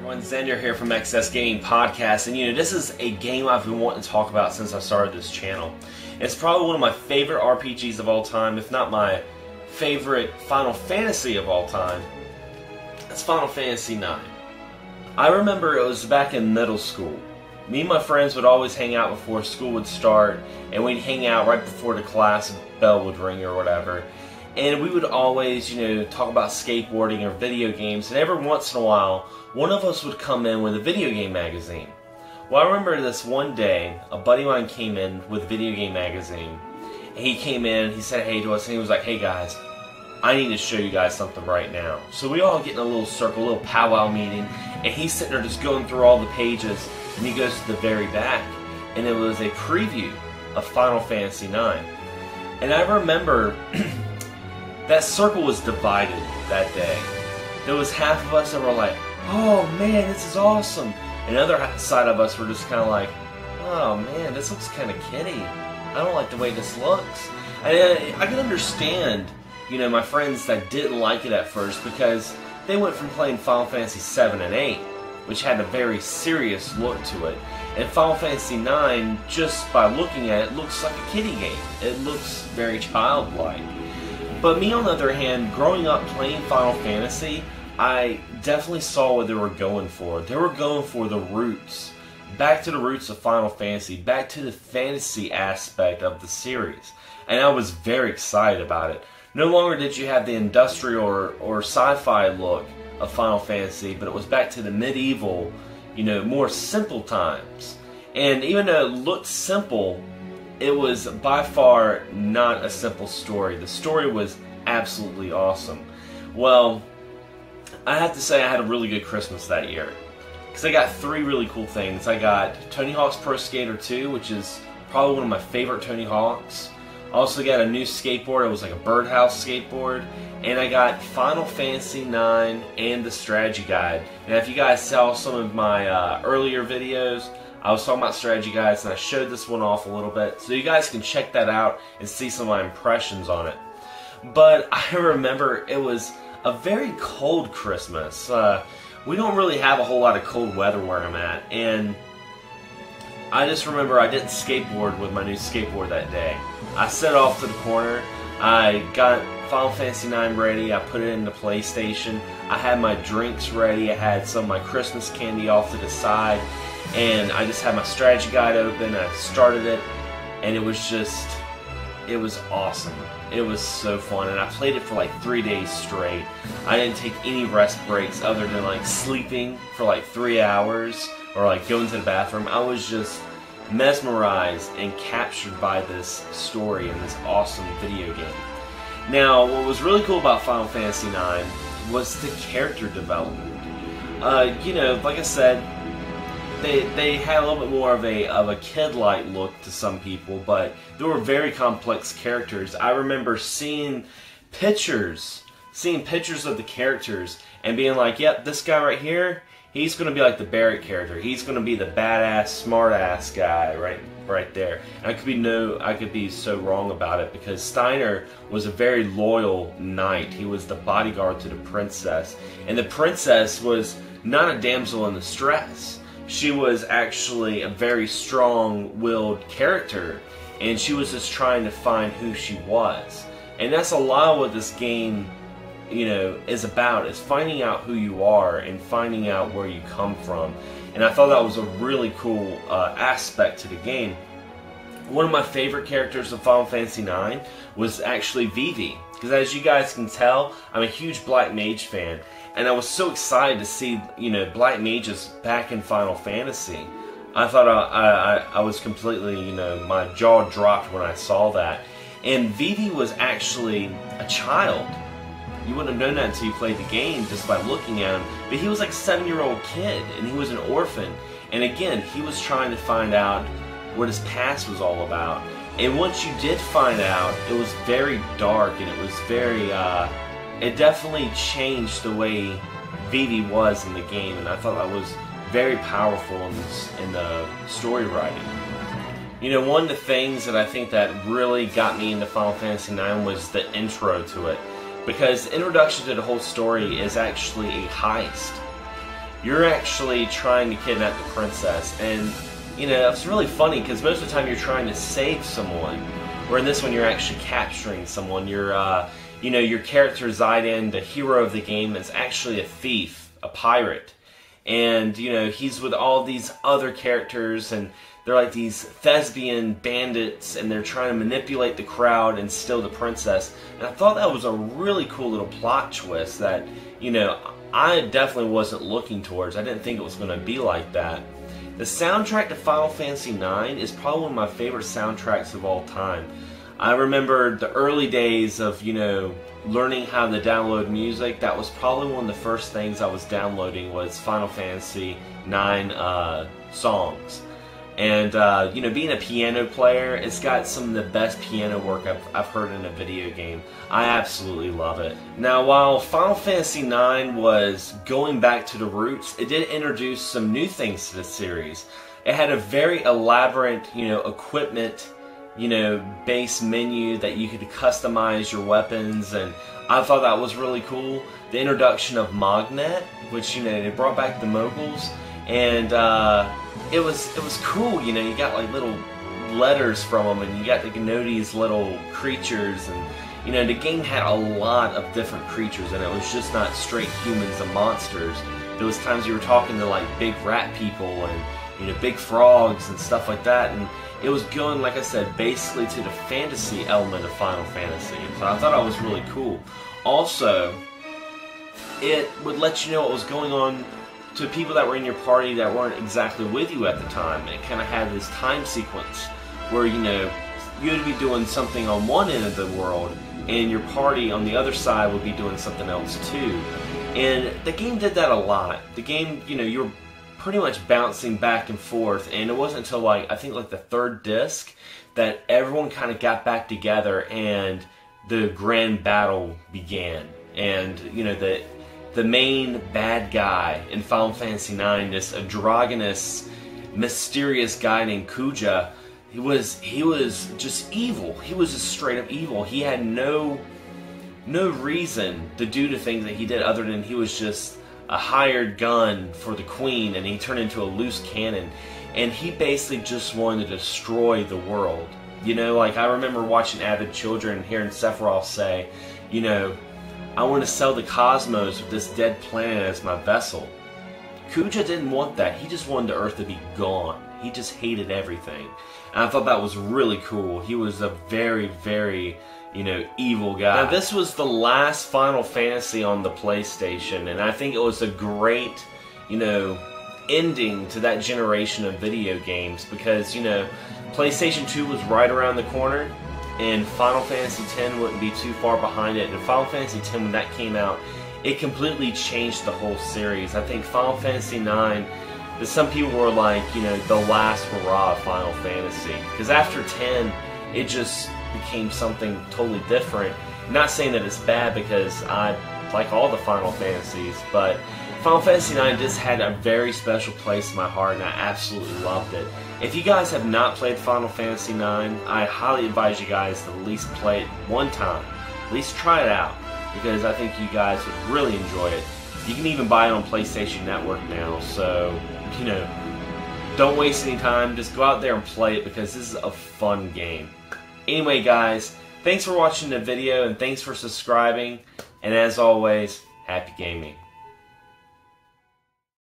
Everyone, Xander here from XS Gaming Podcast, and this is a game I've been wanting to talk about since I started this channel. It's probably one of my favorite RPGs of all time, if not my favorite Final Fantasy of all time. It's Final Fantasy IX. I remember it was back in middle school. Me and my friends would always hang out before school would start, and we'd hang out right before the class bell would ring or whatever. And we would always, talk about skateboarding or video games, and every once in a while, one of us would come in with a video game magazine. Well, I remember this one day, a buddy of mine came in with a video game magazine. And he came in, he said hey to us, and he was like, "Hey guys, I need to show you guys something right now." So we all get in a little circle, a little powwow meeting, and he's sitting there just going through all the pages, and he goes to the very back, and it was a preview of Final Fantasy IX. And I remember that circle was divided that day. There was half of us that were like, "Oh man, this is awesome," and the other side of us were just kind of like, "Oh man, this looks kind of kiddie. I don't like the way this looks." And I can understand, my friends that didn't like it at first, because they went from playing Final Fantasy 7 and 8, which had a very serious look to it, and Final Fantasy 9, just by looking at it, looks like a kiddie game. It looks very childlike. But me, on the other hand, growing up playing Final Fantasy, I definitely saw what they were going for. They were going for the roots. Back to the roots of Final Fantasy. Back to the fantasy aspect of the series. And I was very excited about it. No longer did you have the industrial or sci-fi look of Final Fantasy, but it was back to the medieval, more simple times. And even though it looked simple, it was by far not a simple story. The story was absolutely awesome. Well, I have to say I had a really good Christmas that year, because I got 3 really cool things. I got Tony Hawk's Pro Skater 2, which is probably one of my favorite Tony Hawks. I also got a new skateboard. It was like a birdhouse skateboard. And I got Final Fantasy IX and the strategy guide. Now, if you guys saw some of my earlier videos, I was talking about strategy guides, and I showed this one off a little bit, so you guys can check that out and see some of my impressions on it. But I remember it was a very cold Christmas. We don't really have a whole lot of cold weather where I'm at, and I just remember I didn't skateboard with my new skateboard that day. I set off to the corner, I got Final Fantasy IX ready, I put it in the PlayStation, I had my drinks ready, I had some of my Christmas candy off to the side, and I just had my strategy guide open, I started it, and it was awesome. It was so fun, and I played it for like 3 days straight. I didn't take any rest breaks other than like sleeping for like 3 hours, or like going to the bathroom. I was just mesmerized and captured by this story and this awesome video game. Now, what was really cool about Final Fantasy IX was the character development. Like I said, they had a little bit more of a kid-like look to some people, but they were very complex characters. I remember seeing pictures of the characters and being like, "Yep, this guy right here, he's going to be like the Barret character. He's going to be the badass, smart-ass guy right there." And I could be so wrong about it, because Steiner was a very loyal knight. He was the bodyguard to the princess, and the princess was not a damsel in distress. She was actually a very strong-willed character, and she was just trying to find who she was. And that's a lot of what this game, is about, is finding out who you are and finding out where you come from. And I thought that was a really cool aspect to the game. One of my favorite characters of Final Fantasy IX was actually Vivi, because as you guys can tell, I'm a huge Black Mage fan. And I was so excited to see, Black Mages back in Final Fantasy. I thought I was completely, my jaw dropped when I saw that. And Vivi was actually a child. You wouldn't have known that until you played the game, just by looking at him. But he was like a 7-year-old kid, and he was an orphan. And again, he was trying to find out what his past was all about. And once you did find out, it was very dark, and it was very, it definitely changed the way Vivi was in the game, and I thought that was very powerful in the story writing. One of the things that I think that really got me into Final Fantasy IX was the intro to it, because the introduction to the whole story is actually a heist. you're actually trying to kidnap the princess. And, you know, it's really funny because most of the time you're trying to save someone, where in this one you're actually capturing someone. You're, you know, your character Zidane, the hero of the game, is actually a thief, a pirate. And, you know, he's with all these other characters, and they're like these thespian bandits, and they're trying to manipulate the crowd and steal the princess. And I thought that was a really cool little plot twist that, you know, I definitely wasn't looking towards. I didn't think it was going to be like that. The soundtrack to Final Fantasy IX is probably one of my favorite soundtracks of all time. I remember the early days of, you know, learning how to download music. That was probably one of the first things I was downloading was Final Fantasy IX songs. And, you know, being a piano player, it's got some of the best piano work I've heard in a video game. I absolutely love it. Now, while Final Fantasy IX was going back to the roots, it did introduce some new things to the series. It had a very elaborate, you know, equipment, you know, base menu that you could customize your weapons, and I thought that was really cool. The introduction of Mognet, which, you know, they brought back the moguls, and it was cool. You know, you got like little letters from them, and you got to know these little creatures, and you know, the game had a lot of different creatures, and it was just not straight humans and monsters. There was times you were talking to like big rat people and, you know, big frogs and stuff like that, and it was going, like I said, basically to the fantasy element of Final Fantasy. So I thought that was really cool. Also, it would let you know what was going on to people that were in your party that weren't exactly with you at the time. It kind of had this time sequence where, you know, you would be doing something on one end of the world, and your party on the other side would be doing something else too. And the game did that a lot. The game, you know, you were pretty much bouncing back and forth, and it wasn't until like, I think like the third disc that everyone kind of got back together and the grand battle began. And, you know, the main bad guy in Final Fantasy IX, this androgynous, mysterious guy named Kuja, he was just evil. He was just straight up evil. He had no reason to do the things that he did other than he was just a hired gun for the queen, and he turned into a loose cannon, and he basically just wanted to destroy the world. You know, like I remember watching Avid Children and hearing Sephiroth say, you know, I want to sell the cosmos with this dead planet as my vessel. Kuja didn't want that. He just wanted the Earth to be gone. He just hated everything. And I thought that was really cool. He was a very, very, you know, evil guy. Now, this was the last Final Fantasy on the PlayStation, and I think it was a great, you know, ending to that generation of video games, because, you know, PlayStation 2 was right around the corner, and Final Fantasy X wouldn't be too far behind it. And Final Fantasy X, when that came out, it completely changed the whole series. I think Final Fantasy IX, that some people were like, you know, the last hurrah of Final Fantasy, because after 10, it just became something totally different. Not saying that it's bad, because I like all the Final Fantasies, but Final Fantasy IX just had a very special place in my heart, and I absolutely loved it. If you guys have not played Final Fantasy IX, I highly advise you guys to at least play it one time. At least try it out, because I think you guys would really enjoy it. You can even buy it on PlayStation Network now, so, you know, don't waste any time. Just go out there and play it, because this is a fun game. Anyway, guys, thanks for watching the video, and thanks for subscribing, and as always, happy gaming.